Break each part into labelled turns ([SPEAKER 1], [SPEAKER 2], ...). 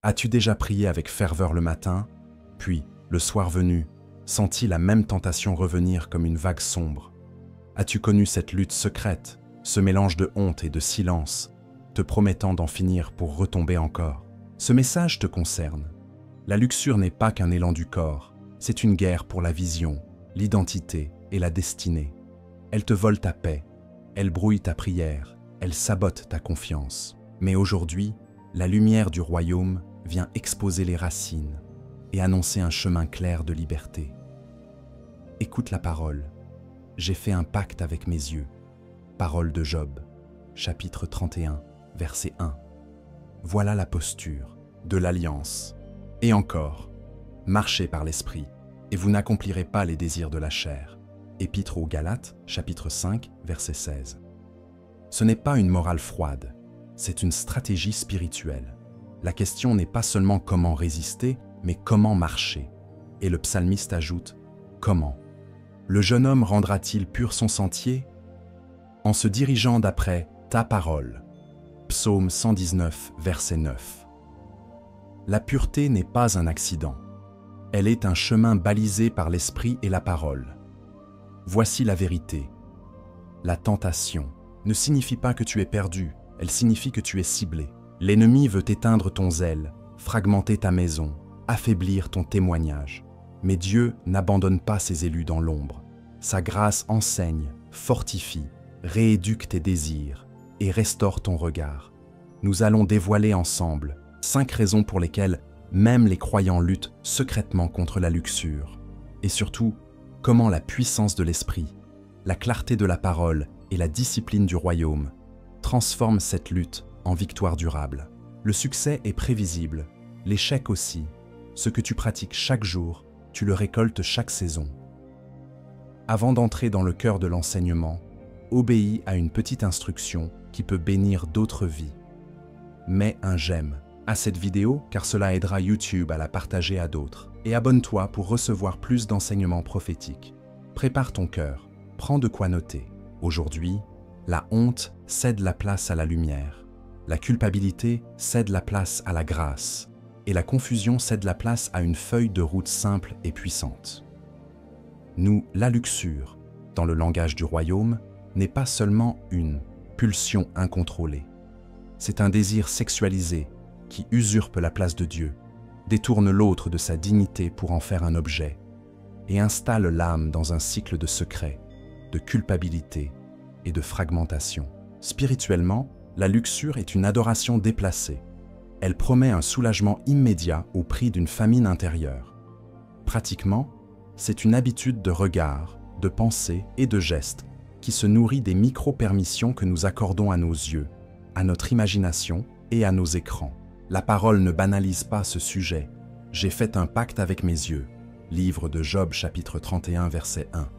[SPEAKER 1] As-tu déjà prié avec ferveur le matin, puis, le soir venu, senti la même tentation revenir comme une vague sombre? As-tu connu cette lutte secrète, ce mélange de honte et de silence, te promettant d'en finir pour retomber encore? Ce message te concerne. La luxure n'est pas qu'un élan du corps, c'est une guerre pour la vision, l'identité et la destinée. Elle te vole ta paix, elle brouille ta prière, elle sabote ta confiance. Mais aujourd'hui, la lumière du royaume vient exposer les racines et annoncer un chemin clair de liberté. Écoute la parole. J'ai fait un pacte avec mes yeux. Parole de Job, chapitre 31, verset 1. Voilà la posture de l'alliance. Et encore, marchez par l'esprit, et vous n'accomplirez pas les désirs de la chair. Épître aux Galates, chapitre 5, verset 16. Ce n'est pas une morale froide, c'est une stratégie spirituelle. La question n'est pas seulement comment résister, mais comment marcher. Et le psalmiste ajoute « Comment ?» Le jeune homme rendra-t-il pur son sentier? En se dirigeant d'après ta parole. Psaume 119, verset 9. La pureté n'est pas un accident. Elle est un chemin balisé par l'esprit et la parole. Voici la vérité. La tentation ne signifie pas que tu es perdu, elle signifie que tu es ciblé. L'ennemi veut éteindre ton zèle, fragmenter ta maison, affaiblir ton témoignage. Mais Dieu n'abandonne pas ses élus dans l'ombre. Sa grâce enseigne, fortifie, rééduque tes désirs et restaure ton regard. Nous allons dévoiler ensemble 5 raisons pour lesquelles même les croyants luttent secrètement contre la luxure. Et surtout, comment la puissance de l'esprit, la clarté de la parole et la discipline du royaume transforment cette lutte en victoire durable. Le succès est prévisible, l'échec aussi. Ce que tu pratiques chaque jour, tu le récoltes chaque saison. Avant d'entrer dans le cœur de l'enseignement, obéis à une petite instruction qui peut bénir d'autres vies. Mets un j'aime à cette vidéo car cela aidera YouTube à la partager à d'autres. Et abonne-toi pour recevoir plus d'enseignements prophétiques. Prépare ton cœur, prends de quoi noter. Aujourd'hui, la honte cède la place à la lumière. La culpabilité cède la place à la grâce. Et la confusion cède la place à une feuille de route simple et puissante. Nous, la luxure, dans le langage du royaume, n'est pas seulement une pulsion incontrôlée. C'est un désir sexualisé qui usurpe la place de Dieu, détourne l'autre de sa dignité pour en faire un objet et installe l'âme dans un cycle de secret, de culpabilité et de fragmentation. Spirituellement, la luxure est une adoration déplacée. Elle promet un soulagement immédiat au prix d'une famine intérieure. Pratiquement, c'est une habitude de regard, de pensée et de geste qui se nourrit des micro-permissions que nous accordons à nos yeux, à notre imagination et à nos écrans. La parole ne banalise pas ce sujet. J'ai fait un pacte avec mes yeux. Livre de Job, chapitre 31, verset 1.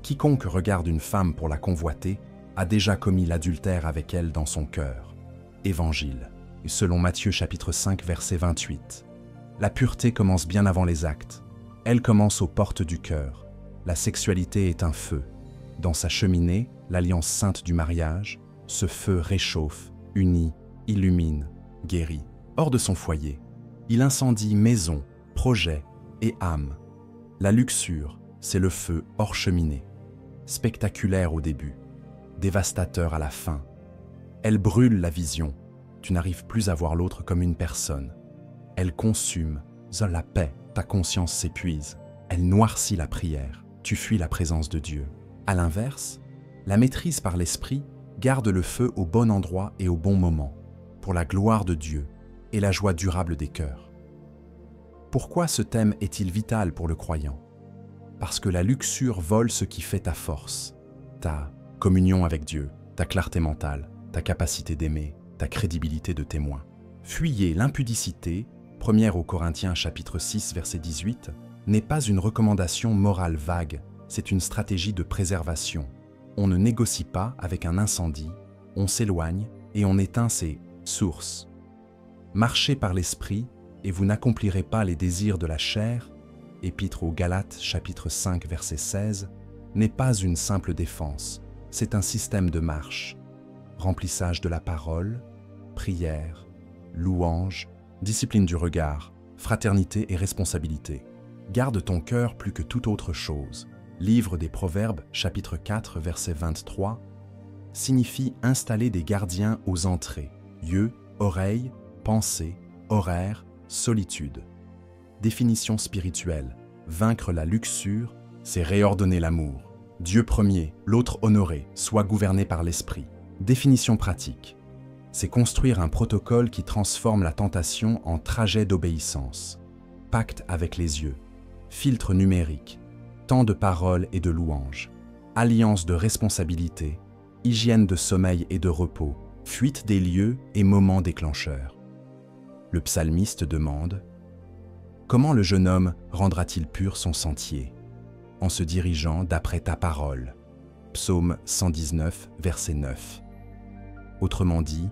[SPEAKER 1] Quiconque regarde une femme pour la convoiter a déjà commis l'adultère avec elle dans son cœur. Évangile, selon Matthieu, chapitre 5, verset 28. La pureté commence bien avant les actes. Elle commence aux portes du cœur. La sexualité est un feu. Dans sa cheminée, l'alliance sainte du mariage, ce feu réchauffe, unit, illumine, guérit. Hors de son foyer, il incendie maison, projet et âme. La luxure, c'est le feu hors cheminée. Spectaculaire au début, dévastateur à la fin. Elle brûle la vision. Tu n'arrives plus à voir l'autre comme une personne. Elle consume la paix. Ta conscience s'épuise, elle noircit la prière, tu fuis la présence de Dieu. À l'inverse, la maîtrise par l'esprit garde le feu au bon endroit et au bon moment, pour la gloire de Dieu et la joie durable des cœurs. Pourquoi ce thème est-il vital pour le croyant? Parce que la luxure vole ce qui fait ta force, ta communion avec Dieu, ta clarté mentale, ta capacité d'aimer, ta crédibilité de témoin. Fuyez l'impudicité. 1 aux Corinthiens chapitre 6 verset 18, n'est pas une recommandation morale vague, c'est une stratégie de préservation. On ne négocie pas avec un incendie, on s'éloigne et on éteint ses sources. Marchez par l'esprit et vous n'accomplirez pas les désirs de la chair, Épître aux Galates chapitre 5 verset 16, n'est pas une simple défense, c'est un système de marche. Remplissage de la parole, prière, louange, discipline du regard, fraternité et responsabilité. Garde ton cœur plus que toute autre chose. Livre des Proverbes, chapitre 4, verset 23, signifie installer des gardiens aux entrées, yeux, oreilles, pensées, horaires, solitude. Définition spirituelle, vaincre la luxure, c'est réordonner l'amour. Dieu premier, l'autre honoré, soit gouverné par l'esprit. Définition pratique, c'est construire un protocole qui transforme la tentation en trajet d'obéissance. Pacte avec les yeux, filtre numérique, temps de parole et de louange, alliance de responsabilité, hygiène de sommeil et de repos, fuite des lieux et moments déclencheurs. Le psalmiste demande « Comment le jeune homme rendra-t-il pur son sentier ?» En se dirigeant d'après ta parole. Psaume 119, verset 9. Autrement dit,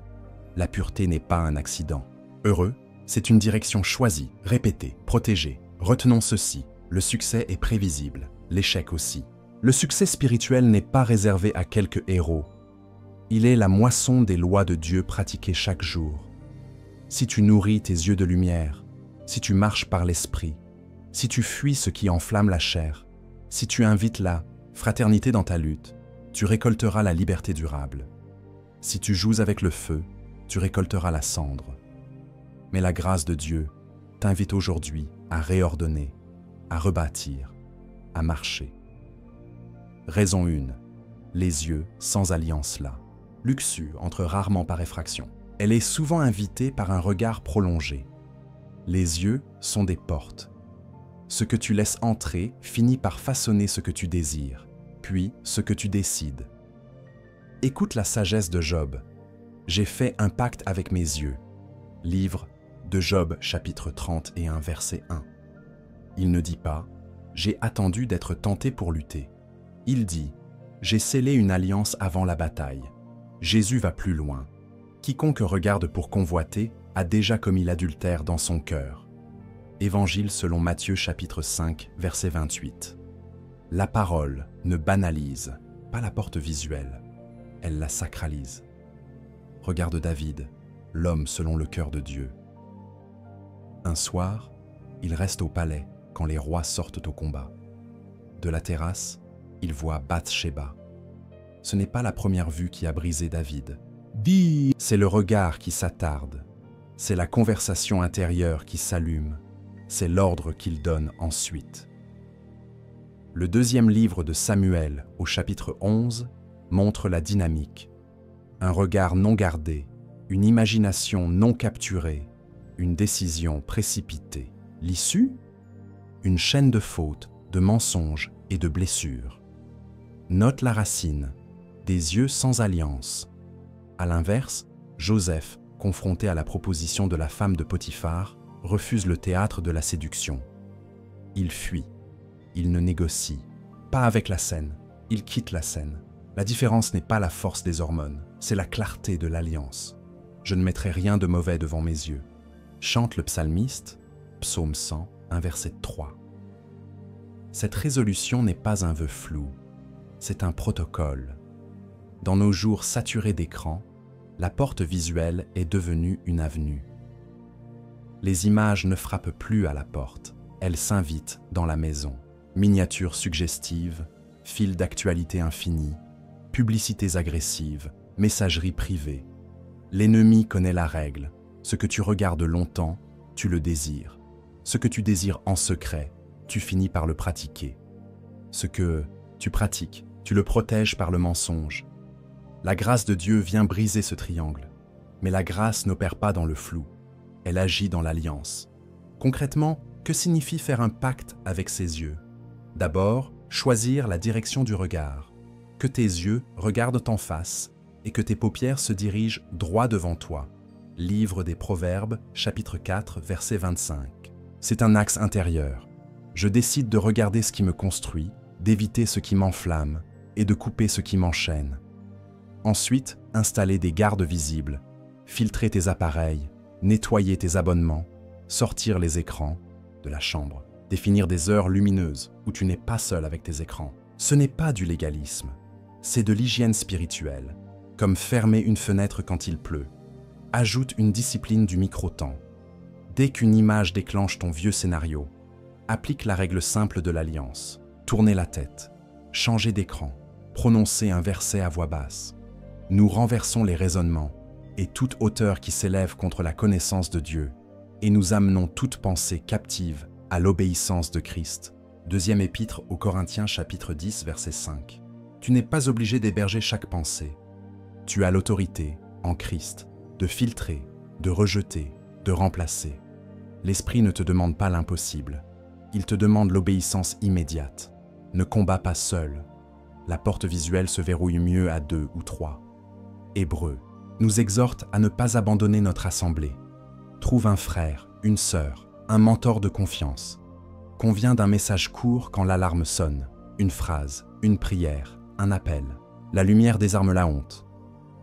[SPEAKER 1] la pureté n'est pas un accident. Heureux, c'est une direction choisie, répétée, protégée. Retenons ceci, le succès est prévisible, l'échec aussi. Le succès spirituel n'est pas réservé à quelques héros. Il est la moisson des lois de Dieu pratiquées chaque jour. Si tu nourris tes yeux de lumière, si tu marches par l'esprit, si tu fuis ce qui enflamme la chair, si tu invites la fraternité dans ta lutte, tu récolteras la liberté durable. Si tu joues avec le feu, tu récolteras la cendre. Mais la grâce de Dieu t'invite aujourd'hui à réordonner, à rebâtir, à marcher. Raison 1. Les yeux sans alliance là. Luxure entre rarement par effraction. Elle est souvent invitée par un regard prolongé. Les yeux sont des portes. Ce que tu laisses entrer finit par façonner ce que tu désires, puis ce que tu décides. Écoute la sagesse de Job. J'ai fait un pacte avec mes yeux. Livre de Job, chapitre 31, verset 1. Il ne dit pas « J'ai attendu d'être tenté pour lutter ». Il dit « J'ai scellé une alliance avant la bataille ». Jésus va plus loin. Quiconque regarde pour convoiter a déjà commis l'adultère dans son cœur. Évangile selon Matthieu chapitre 5, verset 28. La parole ne banalise pas la porte visuelle, elle la sacralise. Regarde David, l'homme selon le cœur de Dieu. Un soir, il reste au palais quand les rois sortent au combat. De la terrasse, il voit Bathsheba. Ce n'est pas la première vue qui a brisé David. C'est le regard qui s'attarde. C'est la conversation intérieure qui s'allume. C'est l'ordre qu'il donne ensuite. Le deuxième livre de Samuel, au chapitre 11, montre la dynamique. Un regard non gardé, une imagination non capturée, une décision précipitée. L'issue ? Une chaîne de fautes, de mensonges et de blessures. Note la racine, des yeux sans alliance. À l'inverse, Joseph, confronté à la proposition de la femme de Potiphar, refuse le théâtre de la séduction. Il fuit. Il ne négocie. Pas avec la scène. Il quitte la scène. La différence n'est pas la force des hormones, c'est la clarté de l'alliance. Je ne mettrai rien de mauvais devant mes yeux. Chante le psalmiste, psaume 100, un verset 3. Cette résolution n'est pas un vœu flou, c'est un protocole. Dans nos jours saturés d'écran, la porte visuelle est devenue une avenue. Les images ne frappent plus à la porte, elles s'invitent dans la maison. Miniatures suggestives, fils d'actualité infinie, publicités agressives, messagerie privée. L'ennemi connaît la règle. Ce que tu regardes longtemps, tu le désires. Ce que tu désires en secret, tu finis par le pratiquer. Ce que tu pratiques, tu le protèges par le mensonge. La grâce de Dieu vient briser ce triangle. Mais la grâce n'opère pas dans le flou. Elle agit dans l'alliance. Concrètement, que signifie faire un pacte avec ses yeux ? D'abord, choisir la direction du regard. Que tes yeux regardent en face et que tes paupières se dirigent droit devant toi. Livre des Proverbes, chapitre 4, verset 25. C'est un axe intérieur. Je décide de regarder ce qui me construit, d'éviter ce qui m'enflamme et de couper ce qui m'enchaîne. Ensuite, installer des gardes visibles, filtrer tes appareils, nettoyer tes abonnements, sortir les écrans de la chambre, définir des heures lumineuses où tu n'es pas seul avec tes écrans. Ce n'est pas du légalisme, c'est de l'hygiène spirituelle, comme fermer une fenêtre quand il pleut. Ajoute une discipline du micro-temps. Dès qu'une image déclenche ton vieux scénario, applique la règle simple de l'alliance. Tournez la tête, changez d'écran, prononcez un verset à voix basse. Nous renversons les raisonnements et toute hauteur qui s'élève contre la connaissance de Dieu, et nous amenons toute pensée captive à l'obéissance de Christ. Deuxième épître aux Corinthiens chapitre 10 verset 5. Tu n'es pas obligé d'héberger chaque pensée. Tu as l'autorité, en Christ, de filtrer, de rejeter, de remplacer. L'Esprit ne te demande pas l'impossible. Il te demande l'obéissance immédiate. Ne combats pas seul. La porte visuelle se verrouille mieux à 2 ou 3. Hébreux nous exhorte à ne pas abandonner notre assemblée. Trouve un frère, une sœur, un mentor de confiance. Conviens d'un message court quand l'alarme sonne, une phrase, une prière, un appel. La lumière désarme la honte.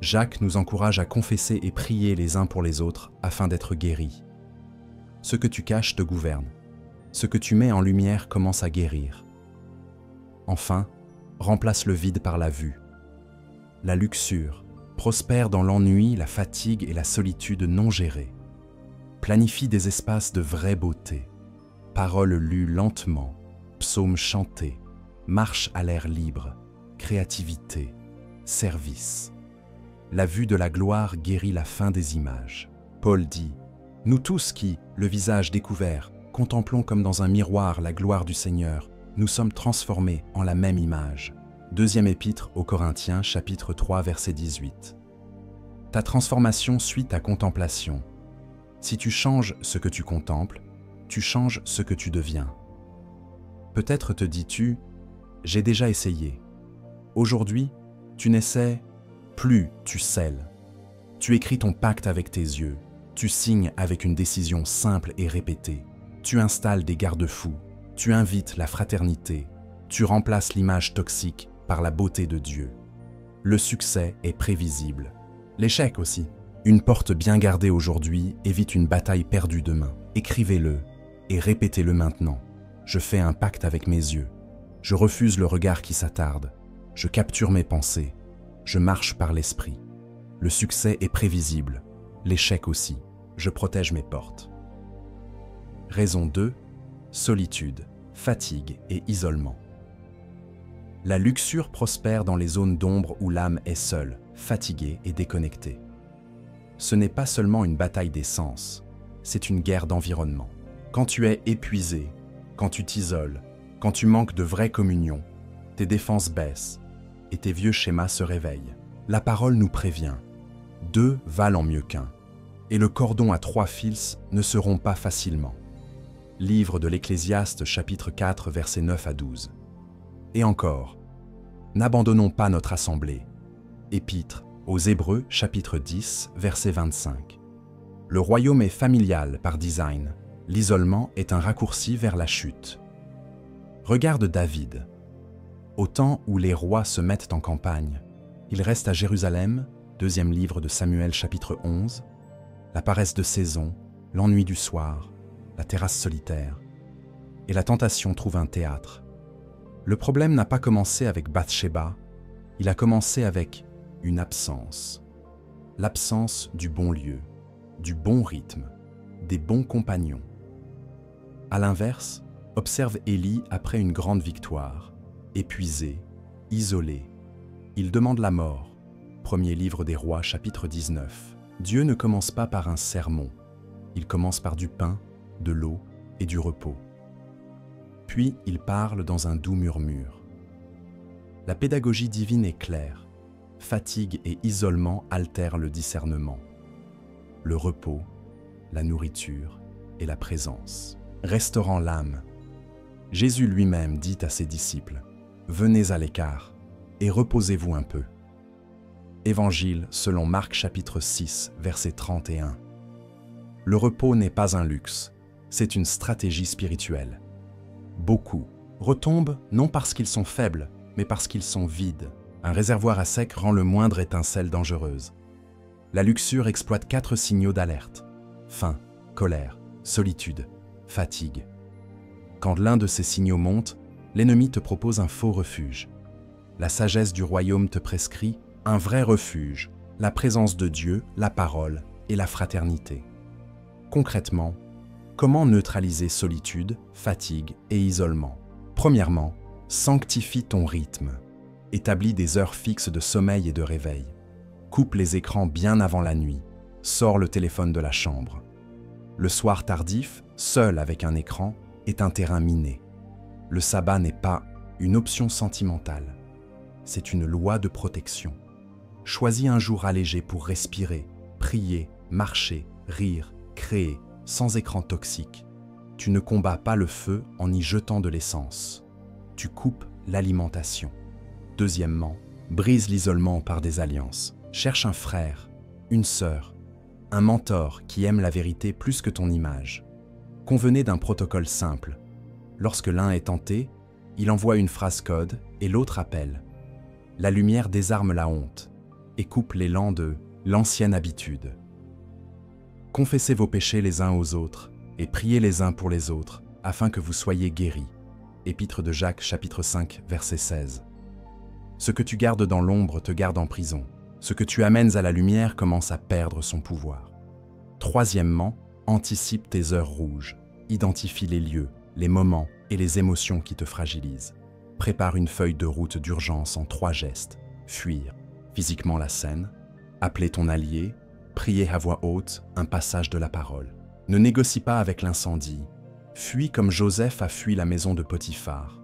[SPEAKER 1] Jacques nous encourage à confesser et prier les uns pour les autres afin d'être guéris. Ce que tu caches te gouverne. Ce que tu mets en lumière commence à guérir. Enfin, remplace le vide par la vue. La luxure prospère dans l'ennui, la fatigue et la solitude non gérées. Planifie des espaces de vraie beauté. Paroles lues lentement, psaumes chantés, marche à l'air libre, créativité, service. La vue de la gloire guérit la faim des images. Paul dit « Nous tous qui, le visage découvert, contemplons comme dans un miroir la gloire du Seigneur, nous sommes transformés en la même image. » Deuxième épître aux Corinthiens, chapitre 3, verset 18. Ta transformation suit ta contemplation. Si tu changes ce que tu contemples, tu changes ce que tu deviens. Peut-être te dis-tu « J'ai déjà essayé ». Aujourd'hui, tu n'essaies plus, tu scelles. Tu écris ton pacte avec tes yeux. Tu signes avec une décision simple et répétée. Tu installes des garde-fous. Tu invites la fraternité. Tu remplaces l'image toxique par la beauté de Dieu. Le succès est prévisible. L'échec aussi. Une porte bien gardée aujourd'hui évite une bataille perdue demain. Écrivez-le et répétez-le maintenant. Je fais un pacte avec mes yeux. Je refuse le regard qui s'attarde. Je capture mes pensées. Je marche par l'esprit. Le succès est prévisible. L'échec aussi. Je protège mes portes. Raison 2. Solitude, fatigue et isolement. La luxure prospère dans les zones d'ombre où l'âme est seule, fatiguée et déconnectée. Ce n'est pas seulement une bataille des sens, c'est une guerre d'environnement. Quand tu es épuisé, quand tu t'isoles, quand tu manques de vraie communion, tes défenses baissent et tes vieux schémas se réveillent. La parole nous prévient. 2 valent mieux qu'un, et le cordon à 3 fils ne se rompt pas facilement. Livre de l'Ecclésiaste, chapitre 4, versets 9 à 12. Et encore, n'abandonnons pas notre assemblée. Épître aux Hébreux, chapitre 10, verset 25. Le royaume est familial par design. L'isolement est un raccourci vers la chute. Regarde David. Au temps où les rois se mettent en campagne, il reste à Jérusalem, deuxième livre de Samuel, chapitre 11, la paresse de saison, l'ennui du soir, la terrasse solitaire, et la tentation trouve un théâtre. Le problème n'a pas commencé avec Bathsheba, il a commencé avec une absence. L'absence du bon lieu, du bon rythme, des bons compagnons. À l'inverse, observe Élie après une grande victoire, épuisé, isolé. Il demande la mort. Premier livre des Rois, chapitre 19. Dieu ne commence pas par un sermon, il commence par du pain, de l'eau et du repos. Puis il parle dans un doux murmure. La pédagogie divine est claire. Fatigue et isolement altèrent le discernement. Le repos, la nourriture et la présence, restaurant l'âme. Jésus lui-même dit à ses disciples, « Venez à l'écart et reposez-vous un peu. » Évangile selon Marc chapitre 6, verset 31. Le repos n'est pas un luxe, c'est une stratégie spirituelle. Beaucoup retombent non parce qu'ils sont faibles, mais parce qu'ils sont vides. Un réservoir à sec rend le moindre étincelle dangereuse. La luxure exploite 4 signaux d'alerte. Faim, colère, solitude, fatigue. Quand l'un de ces signaux monte, l'ennemi te propose un faux refuge. La sagesse du royaume te prescrit un vrai refuge, la présence de Dieu, la parole et la fraternité. Concrètement, Comment neutraliser solitude, fatigue et isolement? Premièrement, sanctifie ton rythme. Établis des heures fixes de sommeil et de réveil. Coupe les écrans bien avant la nuit. Sors le téléphone de la chambre. Le soir tardif, seul avec un écran, est un terrain miné. Le sabbat n'est pas une option sentimentale. C'est une loi de protection. Choisis un jour allégé pour respirer, prier, marcher, rire, créer, sans écran toxique. Tu ne combats pas le feu en y jetant de l'essence. Tu coupes l'alimentation. Deuxièmement, brise l'isolement par des alliances. Cherche un frère, une sœur, un mentor qui aime la vérité plus que ton image. Convenez d'un protocole simple. Lorsque l'un est tenté, il envoie une phrase code et l'autre appelle. La lumière désarme la honte et coupe l'élan de l'ancienne habitude. Confessez vos péchés les uns aux autres et priez les uns pour les autres afin que vous soyez guéris. Épître de Jacques, chapitre 5, verset 16. Ce que tu gardes dans l'ombre te garde en prison. Ce que tu amènes à la lumière commence à perdre son pouvoir. Troisièmement, anticipe tes heures rouges. Identifie les lieux, les moments et les émotions qui te fragilisent. Prépare une feuille de route d'urgence en 3 gestes. Fuir physiquement la scène, appeler ton allié, prier à voix haute un passage de la parole. Ne négocie pas avec l'incendie. Fuis comme Joseph a fui la maison de Potiphar.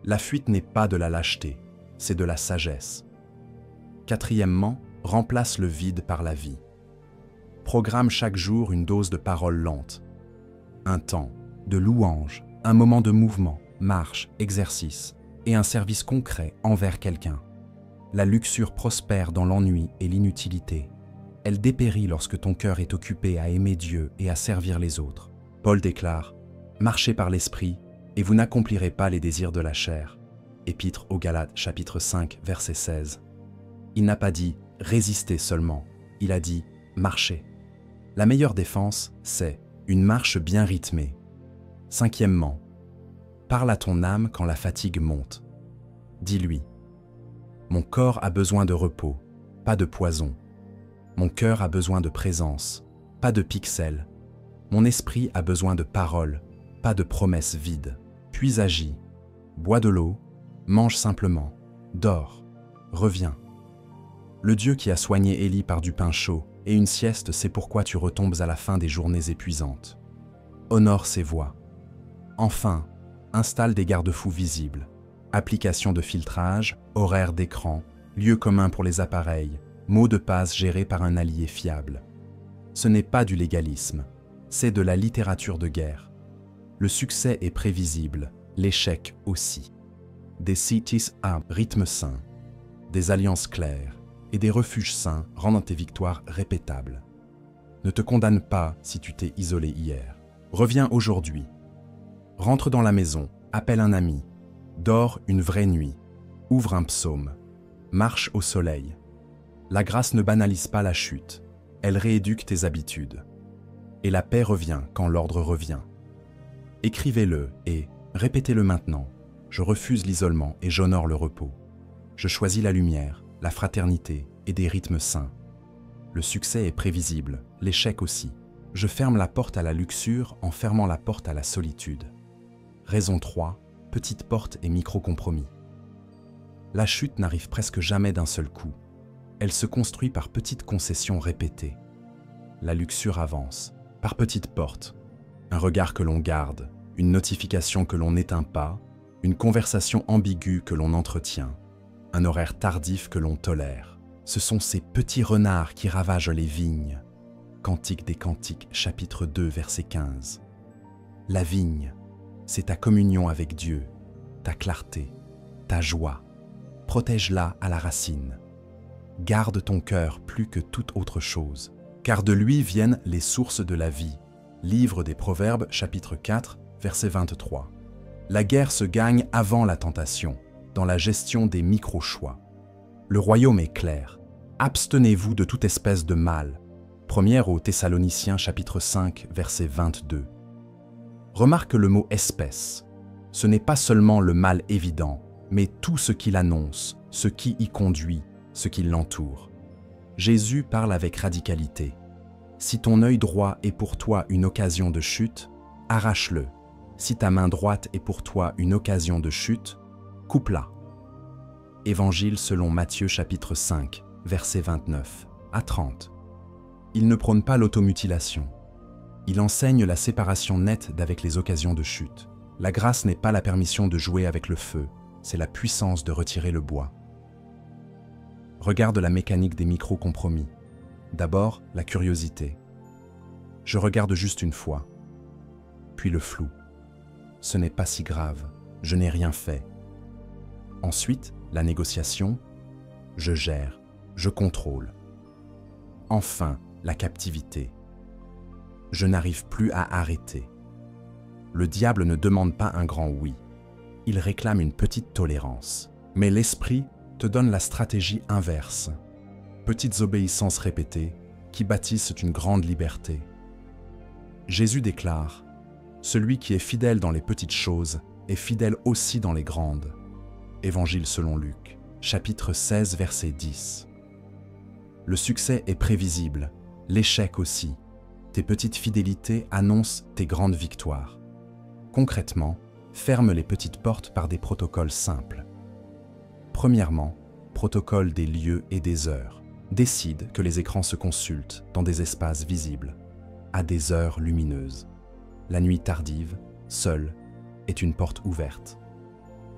[SPEAKER 1] La fuite n'est pas de la lâcheté, c'est de la sagesse. Quatrièmement, remplace le vide par la vie. Programme chaque jour une dose de parole lente. Un temps, de louange, un moment de mouvement, marche, exercice et un service concret envers quelqu'un. La luxure prospère dans l'ennui et l'inutilité. Elle dépérit lorsque ton cœur est occupé à aimer Dieu et à servir les autres. Paul déclare « Marchez par l'esprit et vous n'accomplirez pas les désirs de la chair ». Épître aux Galates, chapitre 5, verset 16. Il n'a pas dit « résistez seulement », il a dit « marchez ». La meilleure défense, c'est une marche bien rythmée. Cinquièmement, parle à ton âme quand la fatigue monte. Dis-lui « Mon corps a besoin de repos, pas de poison. Mon cœur a besoin de présence, pas de pixels. Mon esprit a besoin de paroles, pas de promesses vides. Puis agis, bois de l'eau, mange simplement, dors, reviens. » Le Dieu qui a soigné Élie par du pain chaud et une sieste sait pourquoi tu retombes à la fin des journées épuisantes. Honore ses voies. Enfin, installe des garde-fous visibles. Application de filtrage, horaire d'écran, lieu commun pour les appareils, mots de passe gérés par un allié fiable. Ce n'est pas du légalisme, c'est de la littérature de guerre. Le succès est prévisible, l'échec aussi. Des cities à rythme sain, des alliances claires et des refuges sains rendent tes victoires répétables. Ne te condamne pas si tu t'es isolé hier. Reviens aujourd'hui. Rentre dans la maison, appelle un ami, dors une vraie nuit, ouvre un psaume, marche au soleil. La grâce ne banalise pas la chute, elle rééduque tes habitudes. Et la paix revient quand l'ordre revient. Écrivez-le et répétez-le maintenant. Je refuse l'isolement et j'honore le repos. Je choisis la lumière, la fraternité et des rythmes sains. Le succès est prévisible, l'échec aussi. Je ferme la porte à la luxure en fermant la porte à la solitude. Raison 3, petite porte et micro-compromis. La chute n'arrive presque jamais d'un seul coup. Elle se construit par petites concessions répétées. La luxure avance, par petites portes. Un regard que l'on garde, une notification que l'on n'éteint pas, une conversation ambiguë que l'on entretient, un horaire tardif que l'on tolère. Ce sont ces petits renards qui ravagent les vignes. Cantique des Cantiques, chapitre 2, verset 15. La vigne, c'est ta communion avec Dieu, ta clarté, ta joie. Protège-la à la racine. Garde ton cœur plus que toute autre chose, car de lui viennent les sources de la vie. Livre des Proverbes, chapitre 4, verset 23. La guerre se gagne avant la tentation, dans la gestion des micro-choix. Le royaume est clair. Abstenez-vous de toute espèce de mal. Première aux Thessaloniciens, chapitre 5, verset 22. Remarque le mot « espèce ». Ce n'est pas seulement le mal évident, mais tout ce qu'il annonce, ce qui y conduit, ce qui l'entoure. Jésus parle avec radicalité. Si ton œil droit est pour toi une occasion de chute, arrache-le. Si ta main droite est pour toi une occasion de chute, coupe-la. Évangile selon Matthieu chapitre 5, versets 29 à 30. Il ne prône pas l'automutilation. Il enseigne la séparation nette d'avec les occasions de chute. La grâce n'est pas la permission de jouer avec le feu, c'est la puissance de retirer le bois. Regarde la mécanique des micro-compromis. D'abord, la curiosité. Je regarde juste une fois. Puis le flou. Ce n'est pas si grave, je n'ai rien fait. Ensuite, la négociation. Je gère, je contrôle. Enfin, la captivité. Je n'arrive plus à arrêter. Le diable ne demande pas un grand oui. Il réclame une petite tolérance. Mais l'esprit te donne la stratégie inverse. Petites obéissances répétées qui bâtissent une grande liberté. Jésus déclare « Celui qui est fidèle dans les petites choses est fidèle aussi dans les grandes ». Évangile selon Luc, chapitre 16, verset 10. Le succès est prévisible, l'échec aussi. Tes petites fidélités annoncent tes grandes victoires. Concrètement, ferme les petites portes par des protocoles simples. Premièrement, protocole des lieux et des heures. Décide que les écrans se consultent dans des espaces visibles, à des heures lumineuses. La nuit tardive, seule, est une porte ouverte.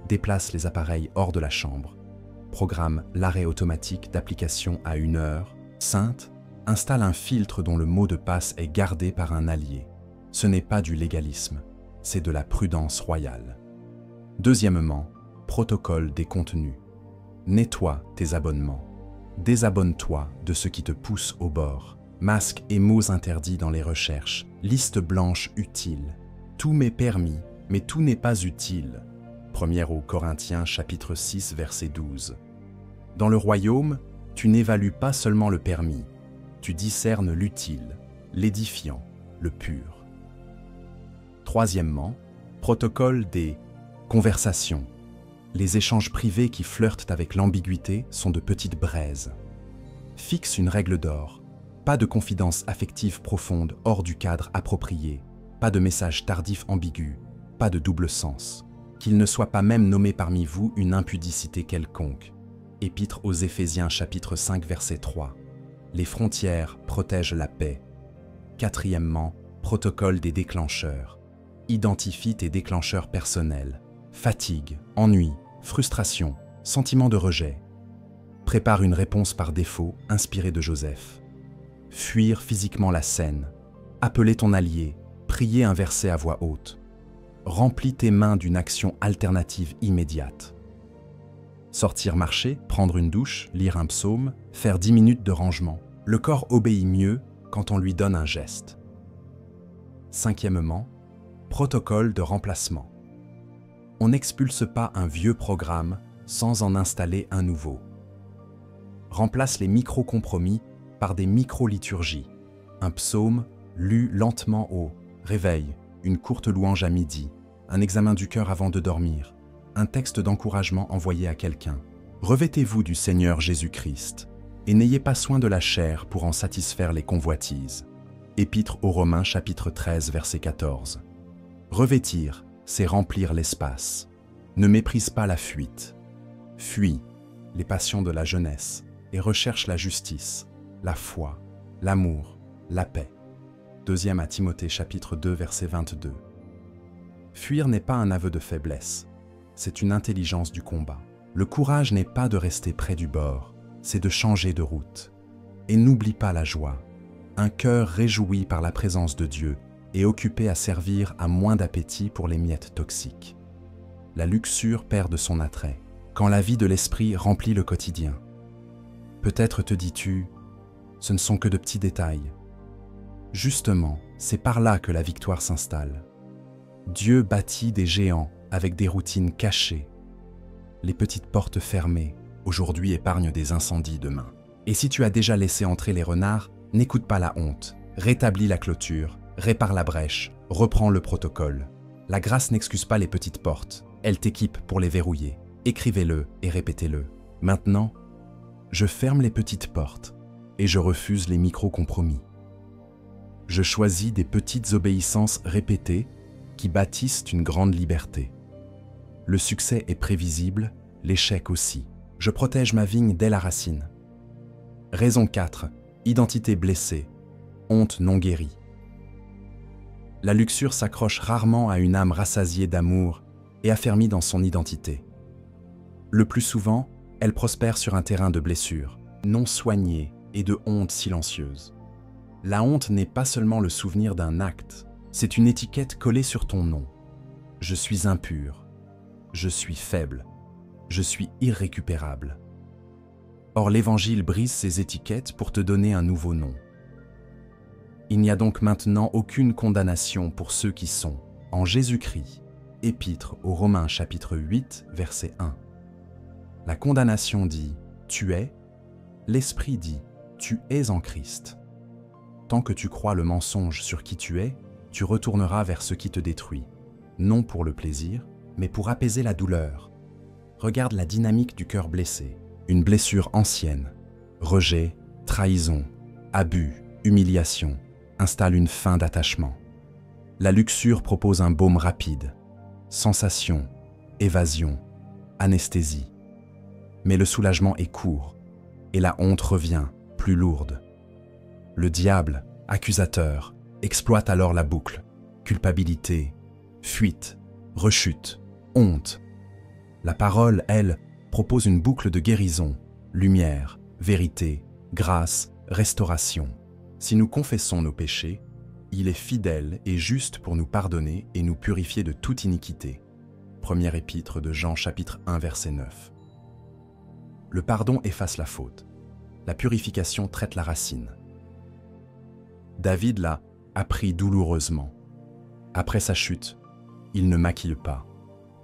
[SPEAKER 1] Déplace les appareils hors de la chambre. Programme l'arrêt automatique d'application à 1 heure. Sainte, installe un filtre dont le mot de passe est gardé par un allié. Ce n'est pas du légalisme, c'est de la prudence royale. Deuxièmement, protocole des contenus. Nettoie tes abonnements. Désabonne-toi de ce qui te pousse au bord. Masques et mots interdits dans les recherches. Liste blanche utile. Tout m'est permis, mais tout n'est pas utile. 1 aux Corinthiens chapitre 6 verset 12. Dans le royaume, tu n'évalues pas seulement le permis, tu discernes l'utile, l'édifiant, le pur. Troisièmement, protocole des conversations. Les échanges privés qui flirtent avec l'ambiguïté sont de petites braises. Fixe une règle d'or. Pas de confidence affective profonde hors du cadre approprié. Pas de message tardif ambigu. Pas de double sens. Qu'il ne soit pas même nommé parmi vous une impudicité quelconque. Épître aux Éphésiens chapitre 5 verset 3. Les frontières protègent la paix. Quatrièmement, protocole des déclencheurs. Identifie tes déclencheurs personnels. Fatigue, ennui, frustration, sentiment de rejet. Prépare une réponse par défaut inspirée de Joseph. Fuir physiquement la scène. Appeler ton allié. Prier un verset à voix haute. Remplis tes mains d'une action alternative immédiate. Sortir marcher, prendre une douche, lire un psaume, faire 10 minutes de rangement. Le corps obéit mieux quand on lui donne un geste. Cinquièmement, protocole de remplacement. On n'expulse pas un vieux programme sans en installer un nouveau. Remplace les micro-compromis par des micro-liturgies. Un psaume lu lentement au réveil, une courte louange à midi, un examen du cœur avant de dormir, un texte d'encouragement envoyé à quelqu'un. Revêtez-vous du Seigneur Jésus-Christ et n'ayez pas soin de la chair pour en satisfaire les convoitises. Épître aux Romains chapitre 13 verset 14. Revêtir, c'est remplir l'espace. Ne méprise pas la fuite. Fuis les passions de la jeunesse et recherche la justice, la foi, l'amour, la paix. 2 à Timothée chapitre 2 verset 22. Fuir n'est pas un aveu de faiblesse, c'est une intelligence du combat. Le courage n'est pas de rester près du bord, c'est de changer de route. Et n'oublie pas la joie. Un cœur réjoui par la présence de Dieu et occupé à servir a moins d'appétit pour les miettes toxiques. La luxure perd de son attrait, quand la vie de l'esprit remplit le quotidien. Peut-être te dis-tu, ce ne sont que de petits détails. Justement, c'est par là que la victoire s'installe. Dieu bâtit des géants avec des routines cachées. Les petites portes fermées, aujourd'hui épargnent des incendies demain. Et si tu as déjà laissé entrer les renards, n'écoute pas la honte, rétablis la clôture, répare la brèche, reprends le protocole. La grâce n'excuse pas les petites portes, elle t'équipe pour les verrouiller. Écrivez-le et répétez-le. Maintenant, je ferme les petites portes et je refuse les micro-compromis. Je choisis des petites obéissances répétées qui bâtissent une grande liberté. Le succès est prévisible, l'échec aussi. Je protège ma vigne dès la racine. Raison 4. Identité blessée. Honte non guérie. La luxure s'accroche rarement à une âme rassasiée d'amour et affermie dans son identité. Le plus souvent, elle prospère sur un terrain de blessures, non soignées et de honte silencieuse. La honte n'est pas seulement le souvenir d'un acte, c'est une étiquette collée sur ton nom. Je suis impur, je suis faible, je suis irrécupérable. Or l'Évangile brise ces étiquettes pour te donner un nouveau nom. Il n'y a donc maintenant aucune condamnation pour ceux qui sont, en Jésus-Christ. Épître aux Romains chapitre 8, verset 1. La condamnation dit « tu es », l'Esprit dit « tu es en Christ ». Tant que tu crois le mensonge sur qui tu es, tu retourneras vers ce qui te détruit, non pour le plaisir, mais pour apaiser la douleur. Regarde la dynamique du cœur blessé, une blessure ancienne. Rejet, trahison, abus, humiliation, installe une fin d'attachement. La luxure propose un baume rapide, sensation, évasion, anesthésie. Mais le soulagement est court, et la honte revient, plus lourde. Le diable, accusateur, exploite alors la boucle. Culpabilité, fuite, rechute, honte. La parole, elle, propose une boucle de guérison, lumière, vérité, grâce, restauration. Si nous confessons nos péchés, il est fidèle et juste pour nous pardonner et nous purifier de toute iniquité. Première épître de Jean chapitre 1 verset 9. Le pardon efface la faute. La purification traite la racine. David l'a appris douloureusement. Après sa chute, il ne maquille pas,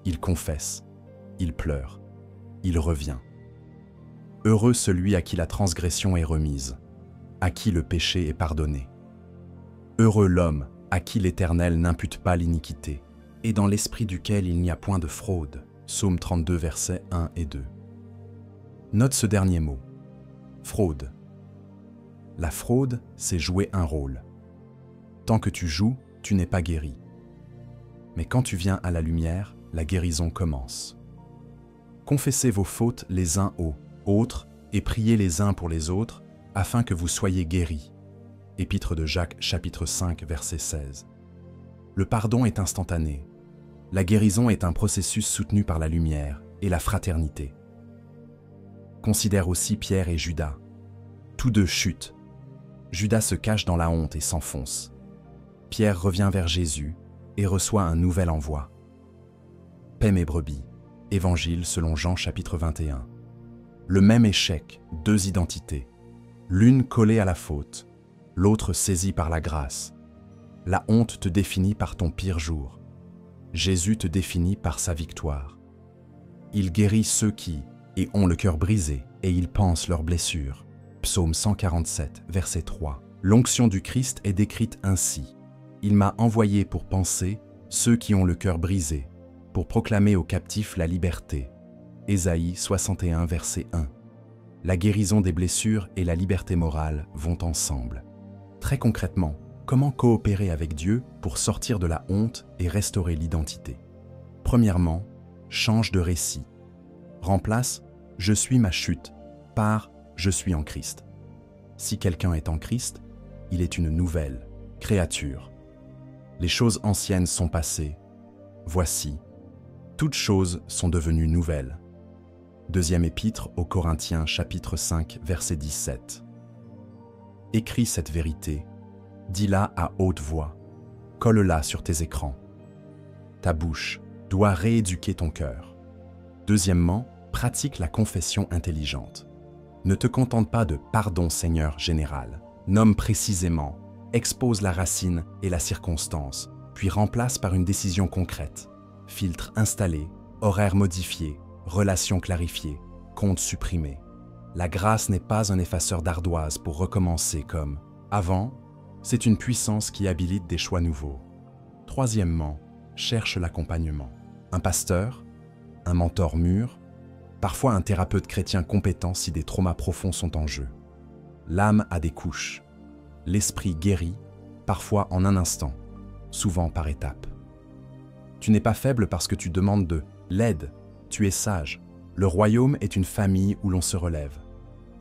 [SPEAKER 1] il confesse, il pleure, il revient. Heureux celui à qui la transgression est remise, à qui le péché est pardonné. Heureux l'homme à qui l'Éternel n'impute pas l'iniquité, et dans l'esprit duquel il n'y a point de fraude. Psaume 32 versets 1 et 2. Note ce dernier mot, fraude. La fraude, c'est jouer un rôle. Tant que tu joues, tu n'es pas guéri. Mais quand tu viens à la lumière, la guérison commence. Confessez vos fautes les uns aux autres et priez les uns pour les autres afin que vous soyez guéris. Épître de Jacques, chapitre 5, verset 16. Le pardon est instantané. La guérison est un processus soutenu par la lumière et la fraternité. Considère aussi Pierre et Judas. Tous deux chutent. Judas se cache dans la honte et s'enfonce. Pierre revient vers Jésus et reçoit un nouvel envoi. Paix mes brebis. Évangile selon Jean chapitre 21. Le même échec, deux identités. L'une collée à la faute, l'autre saisie par la grâce. La honte te définit par ton pire jour. Jésus te définit par sa victoire. Il guérit ceux qui ont le cœur brisé et ils pansent leurs blessures. Psaume 147, verset 3. L'onction du Christ est décrite ainsi. Il m'a envoyé pour panser ceux qui ont le cœur brisé, pour proclamer aux captifs la liberté. Ésaïe 61, verset 1. La guérison des blessures et la liberté morale vont ensemble. Très concrètement, comment coopérer avec Dieu pour sortir de la honte et restaurer l'identité? Premièrement, change de récit. Remplace « je suis ma chute » par « je suis en Christ ». Si quelqu'un est en Christ, il est une nouvelle créature. Les choses anciennes sont passées. Voici, toutes choses sont devenues nouvelles. Deuxième épître aux Corinthiens, chapitre 5, verset 17. Écris cette vérité, dis-la à haute voix, colle-la sur tes écrans. Ta bouche doit rééduquer ton cœur. Deuxièmement, pratique la confession intelligente. Ne te contente pas de « pardon Seigneur général ». Nomme précisément, expose la racine et la circonstance, puis remplace par une décision concrète. Filtre installé, horaire modifié, relation clarifiée, compte supprimé. La grâce n'est pas un effaceur d'ardoise pour recommencer comme « avant », c'est une puissance qui habilite des choix nouveaux. Troisièmement, cherche l'accompagnement. Un pasteur, un mentor mûr, parfois un thérapeute chrétien compétent si des traumas profonds sont en jeu. L'âme a des couches. L'esprit guérit, parfois en un instant, souvent par étapes. Tu n'es pas faible parce que tu demandes de l'aide, tu es sage. Le royaume est une famille où l'on se relève.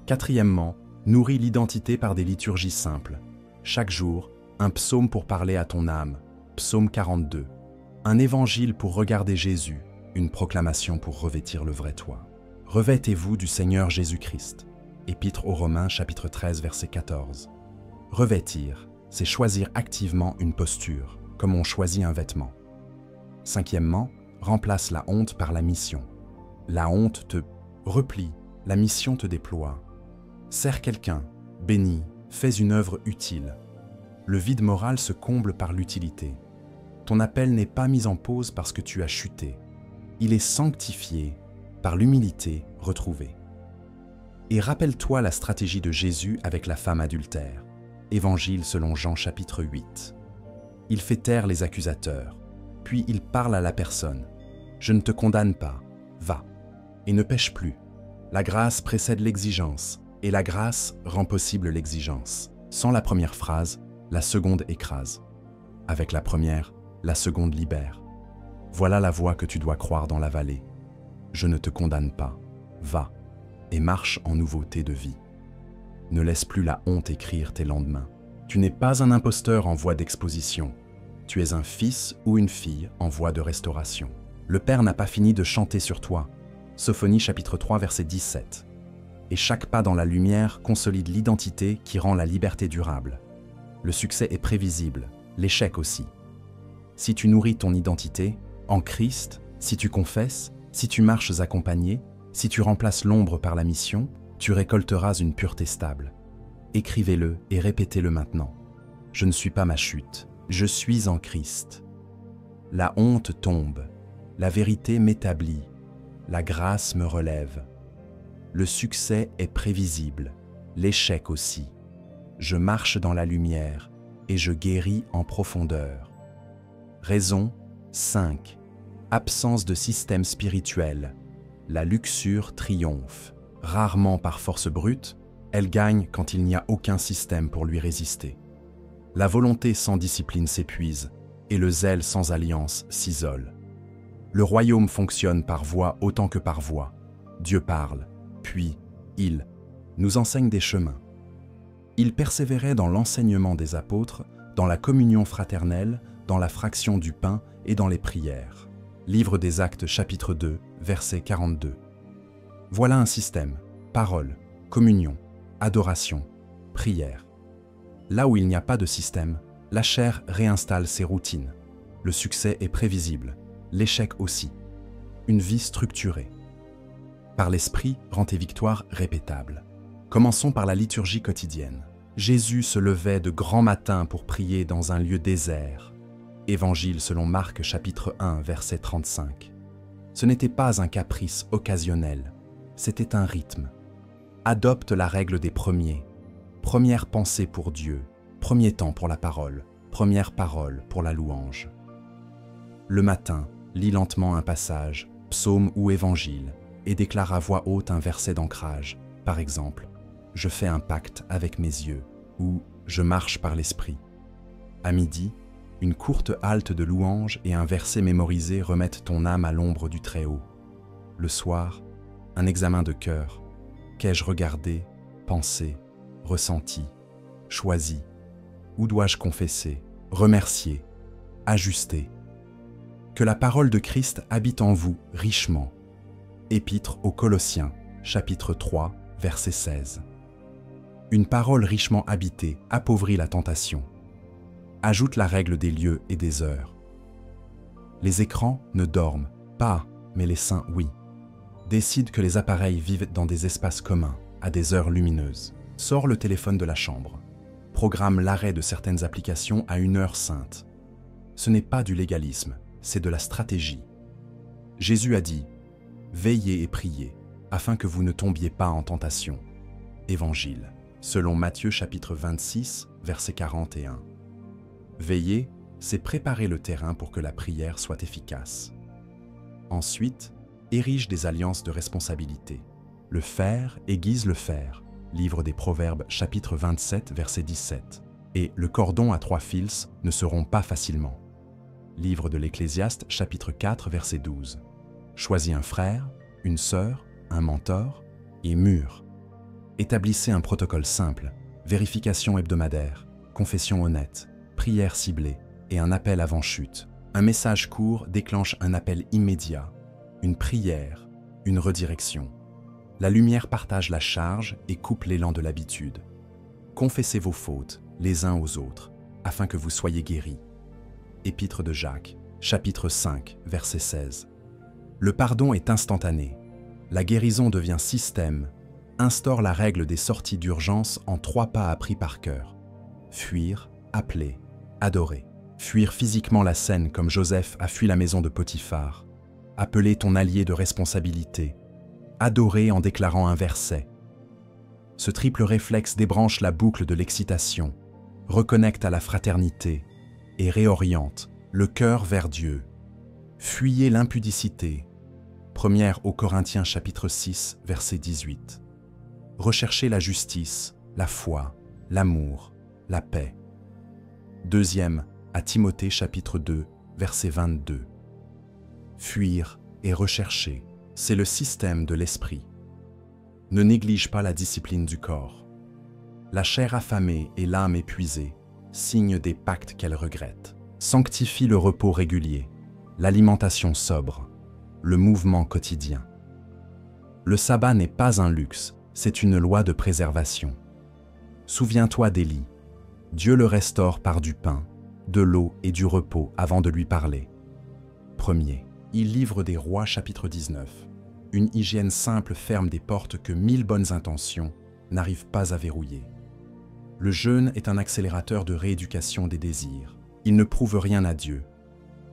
[SPEAKER 1] Quatrièmement, nourris l'identité par des liturgies simples. Chaque jour, un psaume pour parler à ton âme, psaume 42. Un évangile pour regarder Jésus, une proclamation pour revêtir le vrai toi. Revêtez-vous du Seigneur Jésus-Christ. Épître aux Romains, chapitre 13, verset 14. Revêtir, c'est choisir activement une posture, comme on choisit un vêtement. Cinquièmement, remplace la honte par la mission. La honte te replie, la mission te déploie. Sers quelqu'un, bénis, fais une œuvre utile. Le vide moral se comble par l'utilité. Ton appel n'est pas mis en pause parce que tu as chuté. Il est sanctifié par l'humilité retrouvée. Et rappelle-toi la stratégie de Jésus avec la femme adultère. Évangile selon Jean chapitre 8. Il fait taire les accusateurs, puis il parle à la personne. Je ne te condamne pas, va, et ne pêche plus. La grâce précède l'exigence, et la grâce rend possible l'exigence. Sans la première phrase, la seconde écrase. Avec la première, la seconde libère. Voilà la voie que tu dois croire dans la vallée. Je ne te condamne pas, va, et marche en nouveauté de vie. Ne laisse plus la honte écrire tes lendemains. Tu n'es pas un imposteur en voie d'exposition. Tu es un fils ou une fille en voie de restauration. Le Père n'a pas fini de chanter sur toi. Sophonie chapitre 3 verset 17. Et chaque pas dans la lumière consolide l'identité qui rend la liberté durable. Le succès est prévisible, l'échec aussi. Si tu nourris ton identité, en Christ, si tu confesses, si tu marches accompagné, si tu remplaces l'ombre par la mission, tu récolteras une pureté stable. Écrivez-le et répétez-le maintenant. Je ne suis pas ma chute, je suis en Christ. La honte tombe, la vérité m'établit, la grâce me relève. Le succès est prévisible, l'échec aussi. Je marche dans la lumière et je guéris en profondeur. Raison 5. Absence de système spirituel. La luxure triomphe. Rarement par force brute, elle gagne quand il n'y a aucun système pour lui résister. La volonté sans discipline s'épuise et le zèle sans alliance s'isole. Le royaume fonctionne par voie autant que par voie. Dieu parle, puis il nous enseigne des chemins. Il persévérait dans l'enseignement des apôtres, dans la communion fraternelle, dans la fraction du pain et dans les prières. Livre des Actes chapitre 2, verset 42. Voilà un système, parole, communion, adoration, prière. Là où il n'y a pas de système, la chair réinstalle ses routines. Le succès est prévisible, l'échec aussi. Une vie structurée. Par l'esprit, rend tes victoires répétables. Commençons par la liturgie quotidienne. Jésus se levait de grand matin pour prier dans un lieu désert. Évangile selon Marc chapitre 1, verset 35. Ce n'était pas un caprice occasionnel, c'était un rythme. Adopte la règle des premiers. Première pensée pour Dieu, premier temps pour la parole, première parole pour la louange. Le matin, lis lentement un passage, psaume ou évangile, et déclare à voix haute un verset d'ancrage. Par exemple, « Je fais un pacte avec mes yeux » ou « Je marche par l'esprit ». À midi, une courte halte de louange et un verset mémorisé remettent ton âme à l'ombre du Très-Haut. Le soir, un examen de cœur. Qu'ai-je regardé, pensé, ressenti, choisi? Où dois-je confesser, remercier, ajuster? Que la parole de Christ habite en vous richement. Épître aux Colossiens, chapitre 3, verset 16. Une parole richement habitée appauvrit la tentation. Ajoute la règle des lieux et des heures. Les écrans ne dorment pas, mais les saints, oui. Décide que les appareils vivent dans des espaces communs, à des heures lumineuses. Sors le téléphone de la chambre. Programme l'arrêt de certaines applications à une heure sainte. Ce n'est pas du légalisme, c'est de la stratégie. Jésus a dit « Veillez et priez, afin que vous ne tombiez pas en tentation. » Évangile, selon Matthieu chapitre 26, verset 41. Veiller, c'est préparer le terrain pour que la prière soit efficace. Ensuite, érige des alliances de responsabilité. Le fer aiguise le fer. Livre des Proverbes, chapitre 27, verset 17. et le cordon à 3 fils ne se rompt pas facilement. Livre de l'Ecclésiaste, chapitre 4, verset 12. Choisis un frère, une sœur, un mentor et mûr. Établissez un protocole simple, vérification hebdomadaire, confession honnête, prière ciblée et un appel avant chute. Un message court déclenche un appel immédiat, une prière, une redirection. La lumière partage la charge et coupe l'élan de l'habitude. Confessez vos fautes les uns aux autres, afin que vous soyez guéris. Épître de Jacques, chapitre 5, verset 16. Le pardon est instantané. La guérison devient système, instaure la règle des sorties d'urgence en 3 pas appris par cœur. Fuir, appeler, adorer. Fuir physiquement la scène comme Joseph a fui la maison de Potiphar. Appeler ton allié de responsabilité. Adorer en déclarant un verset. Ce triple réflexe débranche la boucle de l'excitation, reconnecte à la fraternité et réoriente le cœur vers Dieu. Fuyez l'impudicité. 1 aux Corinthiens chapitre 6, verset 18. Recherchez la justice, la foi, l'amour, la paix. 2 à Timothée chapitre 2, verset 22. Fuir et rechercher, c'est le système de l'esprit. Ne néglige pas la discipline du corps. La chair affamée et l'âme épuisée, signe des pactes qu'elle regrette. Sanctifie le repos régulier, l'alimentation sobre, le mouvement quotidien. Le sabbat n'est pas un luxe, c'est une loi de préservation. Souviens-toi d'Élie. Dieu le restaure par du pain, de l'eau et du repos avant de lui parler. 1er, il livre des rois chapitre 19. Une hygiène simple ferme des portes que 1000 bonnes intentions n'arrivent pas à verrouiller. Le jeûne est un accélérateur de rééducation des désirs. Il ne prouve rien à Dieu.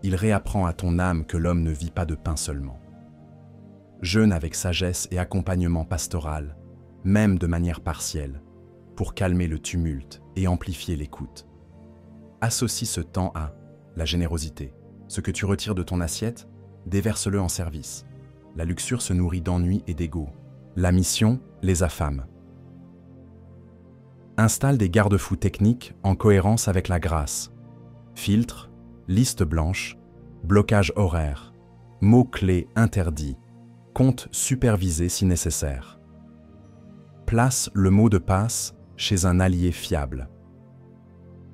[SPEAKER 1] Il réapprend à ton âme que l'homme ne vit pas de pain seulement. Jeûne avec sagesse et accompagnement pastoral, même de manière partielle, pour calmer le tumulte et amplifier l'écoute. Associe ce temps à la générosité. Ce que tu retires de ton assiette, déverse-le en service. La luxure se nourrit d'ennui et d'ego. La mission les affame. Installe des garde-fous techniques en cohérence avec la grâce. Filtre, liste blanche, blocage horaire, mots-clés interdits, compte supervisé si nécessaire. Place le mot de passe chez un allié fiable.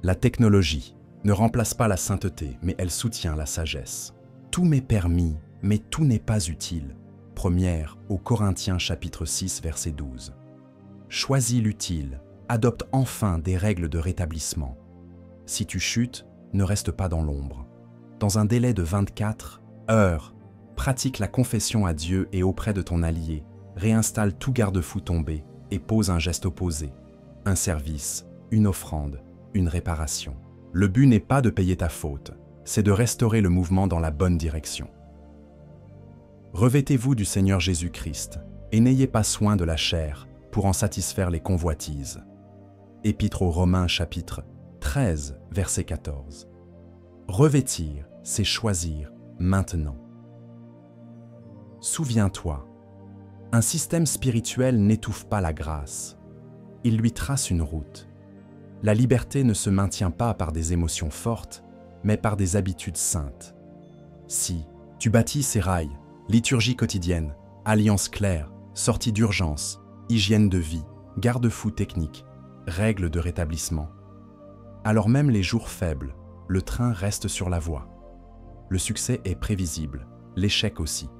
[SPEAKER 1] La technologie ne remplace pas la sainteté, mais elle soutient la sagesse. Tout m'est permis, mais tout n'est pas utile. 1 aux Corinthiens chapitre 6, verset 12. Choisis l'utile, adopte enfin des règles de rétablissement. Si tu chutes, ne reste pas dans l'ombre. Dans un délai de 24 heures, pratique la confession à Dieu et auprès de ton allié, réinstalle tout garde-fou tombé et pose un geste opposé, un service, une offrande, une réparation. Le but n'est pas de payer ta faute, c'est de restaurer le mouvement dans la bonne direction. Revêtez-vous du Seigneur Jésus-Christ et n'ayez pas soin de la chair pour en satisfaire les convoitises. Épître aux Romains chapitre 13, verset 14. Revêtir, c'est choisir maintenant. Souviens-toi, un système spirituel n'étouffe pas la grâce. Il lui trace une route. La liberté ne se maintient pas par des émotions fortes, mais par des habitudes saintes. Si tu bâtis ces rails, liturgie quotidienne, alliance claire, sortie d'urgence, hygiène de vie, garde-fou technique, règles de rétablissement, alors même les jours faibles, le train reste sur la voie. Le succès est prévisible, l'échec aussi.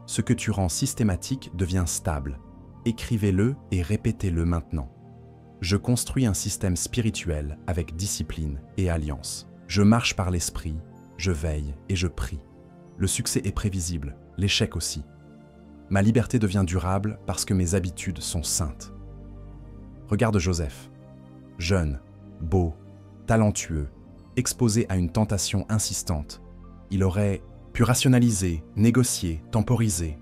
[SPEAKER 1] Ce que tu rends systématique devient stable. Écrivez-le et répétez-le maintenant. Je construis un système spirituel avec discipline et alliance. Je marche par l'esprit, je veille et je prie. Le succès est prévisible, l'échec aussi. Ma liberté devient durable parce que mes habitudes sont saintes. Regarde Joseph. Jeune, beau, talentueux, exposé à une tentation insistante. Il aurait pu rationaliser, négocier, temporiser.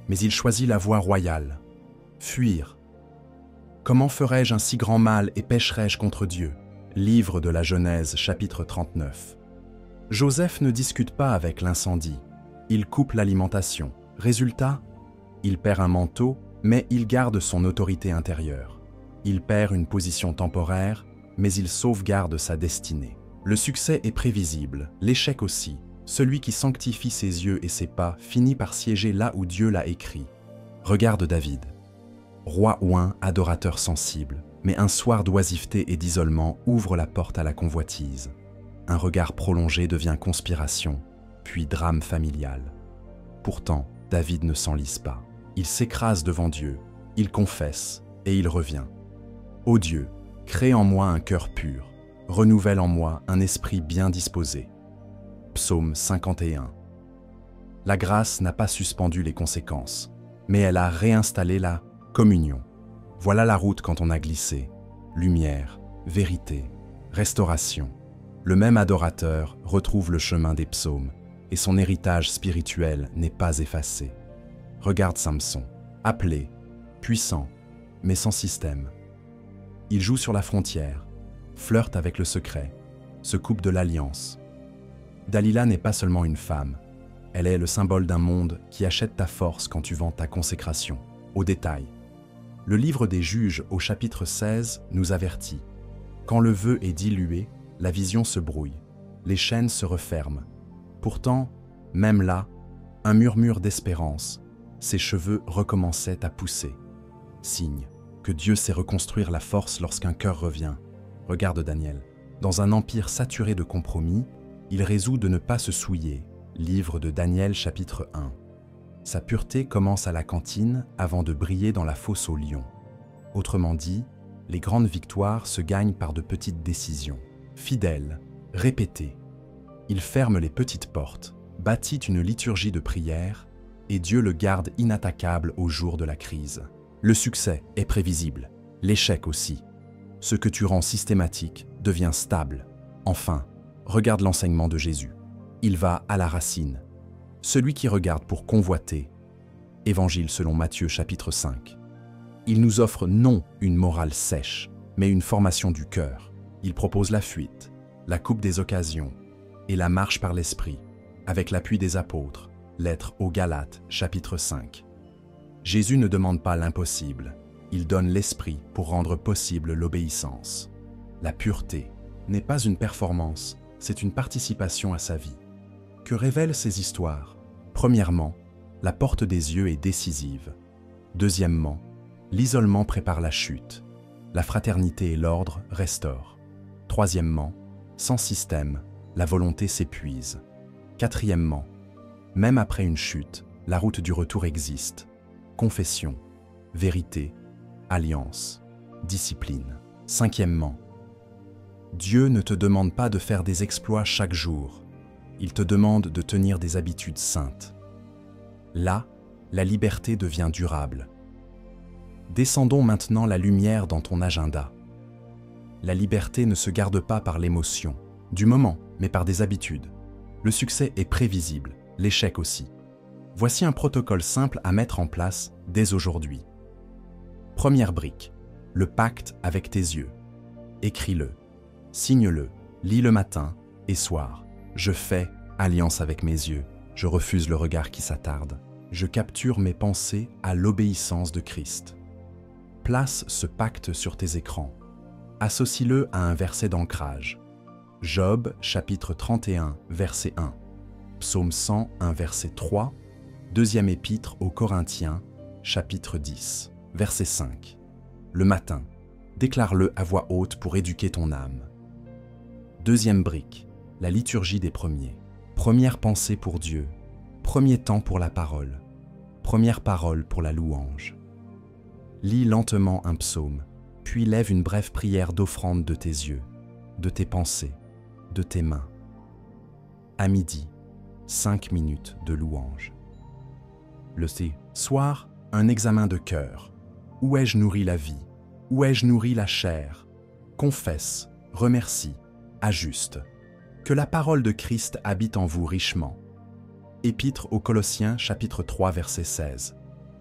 [SPEAKER 1] Mais il choisit la voie royale. Fuir. Comment ferais-je un si grand mal et pécherais-je contre Dieu? Livre de la Genèse, chapitre 39. Joseph ne discute pas avec l'incendie. Il coupe l'alimentation. Résultat, il perd un manteau, mais il garde son autorité intérieure. Il perd une position temporaire, mais il sauvegarde sa destinée. Le succès est prévisible, l'échec aussi. Celui qui sanctifie ses yeux et ses pas finit par siéger là où Dieu l'a écrit. Regarde David. Roi oint, adorateur sensible, mais un soir d'oisiveté et d'isolement ouvre la porte à la convoitise. Un regard prolongé devient conspiration, puis drame familial. Pourtant, David ne s'enlise pas. Il s'écrase devant Dieu, il confesse et il revient. Ô Dieu, crée en moi un cœur pur, renouvelle en moi un esprit bien disposé. Psaume 51. La grâce n'a pas suspendu les conséquences, mais elle a réinstallé la communion. Voilà la route quand on a glissé. Lumière, vérité, restauration. Le même adorateur retrouve le chemin des psaumes, et son héritage spirituel n'est pas effacé. Regarde Samson, appelé, puissant, mais sans système. Il joue sur la frontière, flirte avec le secret, se coupe de l'alliance. Dalila n'est pas seulement une femme, elle est le symbole d'un monde qui achète ta force quand tu vends ta consécration. Au détail. Le livre des Juges au chapitre 16 nous avertit. Quand le vœu est dilué, la vision se brouille, les chaînes se referment. Pourtant, même là, un murmure d'espérance, ses cheveux recommençaient à pousser. Signe que Dieu sait reconstruire la force lorsqu'un cœur revient. Regarde Daniel. Dans un empire saturé de compromis, il résout de ne pas se souiller. Livre de Daniel chapitre 1. Sa pureté commence à la cantine avant de briller dans la fosse aux lions. Autrement dit, les grandes victoires se gagnent par de petites décisions. Fidèle, répétée. Il ferme les petites portes, bâtit une liturgie de prière, et Dieu le garde inattaquable au jour de la crise. Le succès est prévisible, l'échec aussi. Ce que tu rends systématique devient stable. Enfin, regarde l'enseignement de Jésus. Il va à la racine. Celui qui regarde pour convoiter. Évangile selon Matthieu chapitre 5. Il nous offre non une morale sèche, mais une formation du cœur. Il propose la fuite, la coupe des occasions et la marche par l'esprit, avec l'appui des apôtres. Lettre aux Galates chapitre 5. Jésus ne demande pas l'impossible, il donne l'esprit pour rendre possible l'obéissance. La pureté n'est pas une performance, c'est une participation à sa vie. Que révèlent ces histoires? Premièrement, la porte des yeux est décisive. Deuxièmement, l'isolement prépare la chute. La fraternité et l'ordre restaurent. Troisièmement, sans système, la volonté s'épuise. Quatrièmement, même après une chute, la route du retour existe. Confession, vérité, alliance, discipline. Cinquièmement, Dieu ne te demande pas de faire des exploits chaque jour. Il te demande de tenir des habitudes saintes. Là, la liberté devient durable. Descendons maintenant la lumière dans ton agenda. La liberté ne se garde pas par l'émotion, du moment, mais par des habitudes. Le succès est prévisible, l'échec aussi. Voici un protocole simple à mettre en place dès aujourd'hui. Première brique, le pacte avec tes yeux. Écris-le, signe-le, lis le matin et soir. Je fais alliance avec mes yeux, je refuse le regard qui s'attarde. Je capture mes pensées à l'obéissance de Christ. Place ce pacte sur tes écrans. Associe-le à un verset d'ancrage. Job, chapitre 31, verset 1. Psaume 101, verset 3. Deuxième épître aux Corinthiens, chapitre 10, verset 5. Le matin, déclare-le à voix haute pour éduquer ton âme. Deuxième brique, la liturgie des premiers. Première pensée pour Dieu, premier temps pour la parole, première parole pour la louange. Lis lentement un psaume, puis lève une brève prière d'offrande de tes yeux, de tes pensées, de tes mains. À midi, 5 minutes de louange. Le soir, un examen de cœur. Où ai-je nourri la vie? Où ai-je nourri la chair? Confesse, remercie, ajuste. Que la parole de Christ habite en vous richement. Épître aux Colossiens, chapitre 3, verset 16.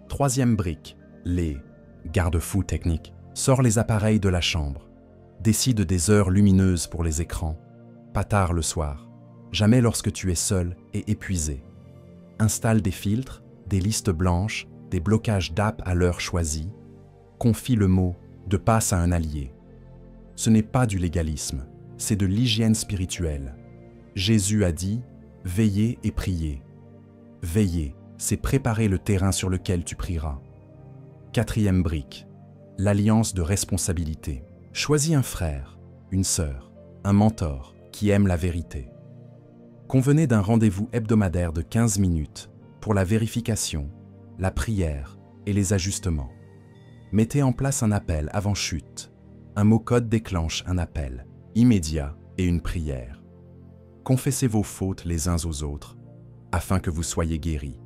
[SPEAKER 1] Troisième brique, les garde-fous techniques. Sors les appareils de la chambre. Décide des heures lumineuses pour les écrans. Pas tard le soir. Jamais lorsque tu es seul et épuisé. Installe des filtres, des listes blanches, des blocages d'app à l'heure choisie. Confie le mot de passe à un allié. Ce n'est pas du légalisme, c'est de l'hygiène spirituelle. Jésus a dit « Veillez et priez ». Veiller, c'est préparer le terrain sur lequel tu prieras. Quatrième brique, l'alliance de responsabilité. Choisis un frère, une sœur, un mentor qui aime la vérité. Convenez d'un rendez-vous hebdomadaire de 15 minutes pour la vérification, la prière et les ajustements. Mettez en place un appel avant chute. Un mot-code déclenche un appel immédiat et une prière. Confessez vos fautes les uns aux autres, afin que vous soyez guéris.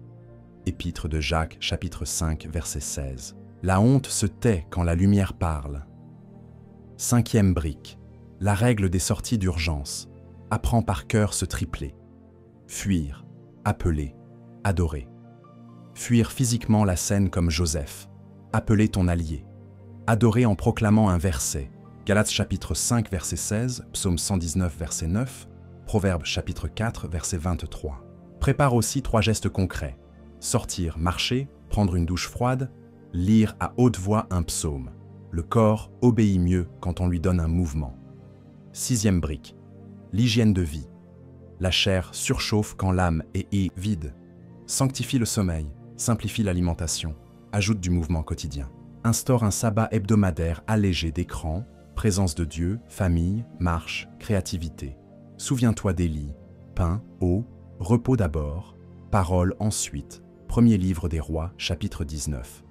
[SPEAKER 1] Épître de Jacques, chapitre 5, verset 16. La honte se tait quand la lumière parle. Cinquième brique, la règle des sorties d'urgence. Apprends par cœur ce triplet. Fuir, appeler, adorer. Fuir physiquement la scène comme Joseph. Appeler ton allié. Adorer en proclamant un verset. Galates chapitre 5, verset 16, Psaume 119, verset 9, Proverbes chapitre 4, verset 23. Prépare aussi 3 gestes concrets. Sortir, marcher, prendre une douche froide, lire à haute voix un psaume. Le corps obéit mieux quand on lui donne un mouvement. Sixième brique, l'hygiène de vie. La chair surchauffe quand l'âme est vide. Sanctifie le sommeil, simplifie l'alimentation, ajoute du mouvement quotidien. Instaure un sabbat hebdomadaire allégé d'écran, présence de Dieu, famille, marche, créativité. Souviens-toi d'Élie, pain, eau, repos d'abord, parole ensuite. Premier livre des rois, chapitre 19.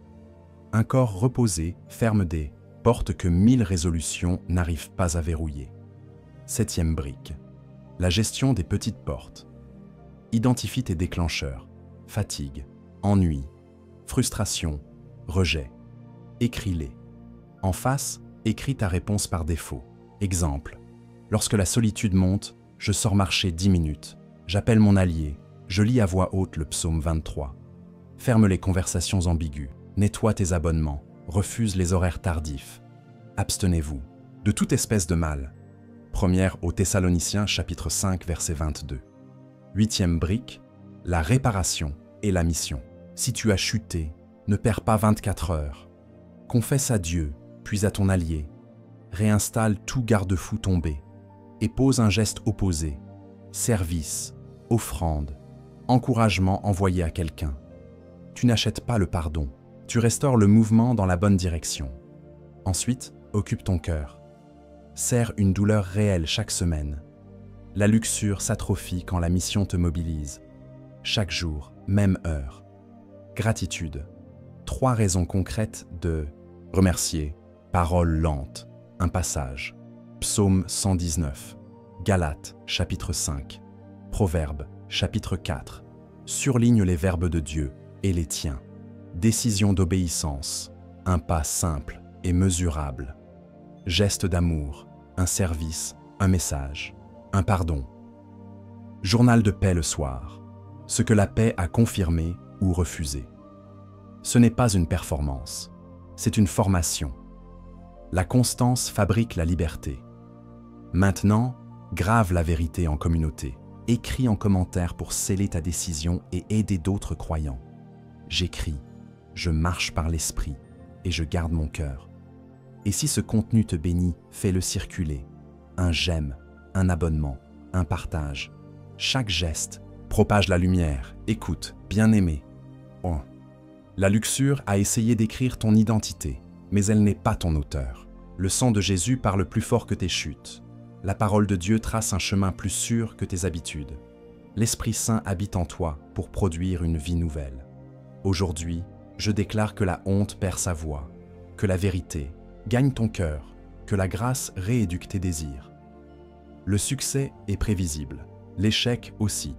[SPEAKER 1] Un corps reposé ferme des portes que 1000 résolutions n'arrivent pas à verrouiller. Septième brique, la gestion des petites portes. Identifie tes déclencheurs, fatigue, ennui, frustration, rejet. Écris-les. En face, écris ta réponse par défaut. Exemple, lorsque la solitude monte, je sors marcher 10 minutes. J'appelle mon allié. Je lis à voix haute le psaume 23. Ferme les conversations ambiguës. Nettoie tes abonnements. Refuse les horaires tardifs. Abstenez-vous de toute espèce de mal. Première aux Thessaloniciens chapitre 5 verset 22. Huitième brique, la réparation et la mission. Si tu as chuté, ne perds pas 24 heures. Confesse à Dieu, puis à ton allié. Réinstalle tout garde-fou tombé et pose un geste opposé. Service, offrande, encouragement envoyé à quelqu'un. Tu n'achètes pas le pardon, tu restaures le mouvement dans la bonne direction. Ensuite, occupe ton cœur. Serre une douleur réelle chaque semaine. La luxure s'atrophie quand la mission te mobilise. Chaque jour, même heure. Gratitude. 3 raisons concrètes de remercier. Parole lente. Un passage. Psaume 119. Galates, chapitre 5. Proverbes, chapitre 4. Surligne les verbes de Dieu et les tiens. Décision d'obéissance. Un pas simple et mesurable. Geste d'amour. Un service. Un message. Un pardon. Journal de paix le soir. Ce que la paix a confirmé ou refusé. Ce n'est pas une performance, c'est une formation. La constance fabrique la liberté. Maintenant, grave la vérité en communauté. Écris en commentaire pour sceller ta décision et aider d'autres croyants. J'écris, je marche par l'esprit et je garde mon cœur. Et si ce contenu te bénit, fais-le circuler. Un j'aime, un abonnement, un partage. Chaque geste propage la lumière. Écoute, bien-aimé. Oh. La luxure a essayé d'écrire ton identité, mais elle n'est pas ton auteur. Le sang de Jésus parle plus fort que tes chutes. La parole de Dieu trace un chemin plus sûr que tes habitudes. L'Esprit Saint habite en toi pour produire une vie nouvelle. Aujourd'hui, je déclare que la honte perd sa voix, que la vérité gagne ton cœur, que la grâce rééduque tes désirs. Le succès est prévisible, l'échec aussi.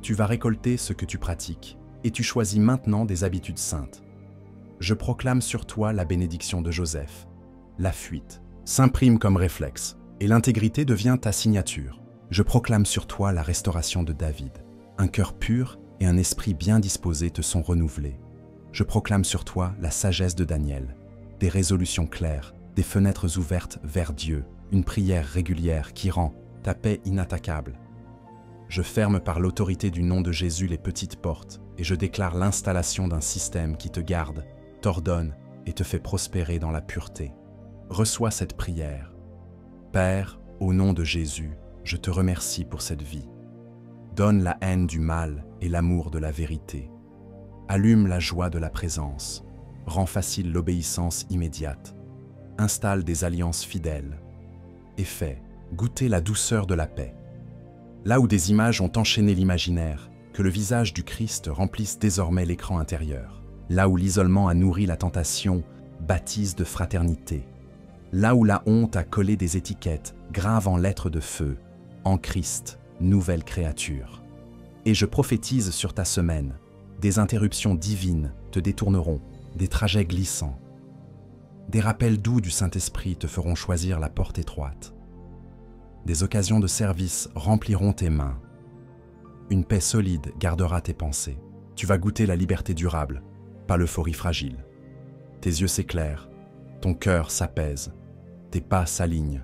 [SPEAKER 1] Tu vas récolter ce que tu pratiques. Et tu choisis maintenant des habitudes saintes. Je proclame sur toi la bénédiction de Joseph. La fuite s'imprime comme réflexe et l'intégrité devient ta signature. Je proclame sur toi la restauration de David. Un cœur pur et un esprit bien disposé te sont renouvelés. Je proclame sur toi la sagesse de Daniel. Des résolutions claires, des fenêtres ouvertes vers Dieu, une prière régulière qui rend ta paix inattaquable. Je ferme par l'autorité du nom de Jésus les petites portes et je déclare l'installation d'un système qui te garde, t'ordonne et te fait prospérer dans la pureté. Reçois cette prière. Père, au nom de Jésus, je te remercie pour cette vie. Donne la haine du mal et l'amour de la vérité. Allume la joie de la présence. Rends facile l'obéissance immédiate. Installe des alliances fidèles. Et fais goûter la douceur de la paix. Là où des images ont enchaîné l'imaginaire, que le visage du Christ remplisse désormais l'écran intérieur. Là où l'isolement a nourri la tentation, baptise de fraternité. Là où la honte a collé des étiquettes, grave en lettres de feu, en Christ, nouvelle créature. Et je prophétise sur ta semaine, des interruptions divines te détourneront, des trajets glissants. Des rappels doux du Saint-Esprit te feront choisir la porte étroite. Des occasions de service rempliront tes mains. Une paix solide gardera tes pensées. Tu vas goûter la liberté durable, pas l'euphorie fragile. Tes yeux s'éclairent, ton cœur s'apaise, tes pas s'alignent.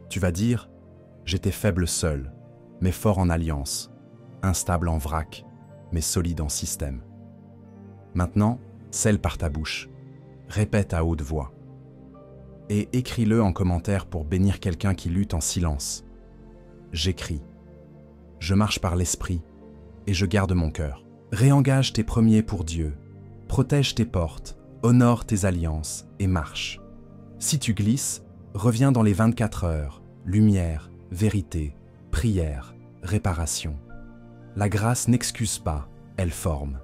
[SPEAKER 1] Tu vas dire « J'étais faible seul, mais fort en alliance, instable en vrac, mais solide en système. » Maintenant, scelle par ta bouche, répète à haute voix. Et écris-le en commentaire pour bénir quelqu'un qui lutte en silence. J'écris. Je marche par l'esprit et je garde mon cœur. Réengage tes premiers pour Dieu. Protège tes portes, honore tes alliances et marche. Si tu glisses, reviens dans les 24 heures. Lumière, vérité, prière, réparation. La grâce n'excuse pas, elle forme.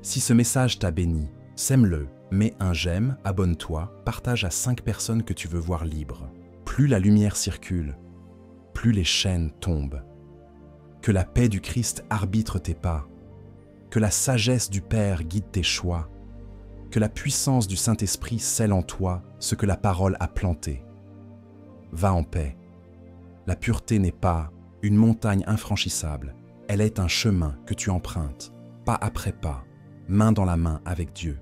[SPEAKER 1] Si ce message t'a béni, sème-le, mets un j'aime, abonne-toi, partage à 5 personnes que tu veux voir libres. Plus la lumière circule, plus les chaînes tombent. Que la paix du Christ arbitre tes pas, que la sagesse du Père guide tes choix, que la puissance du Saint-Esprit scelle en toi ce que la parole a planté. Va en paix. La pureté n'est pas une montagne infranchissable, elle est un chemin que tu empruntes, pas après pas, main dans la main avec Dieu.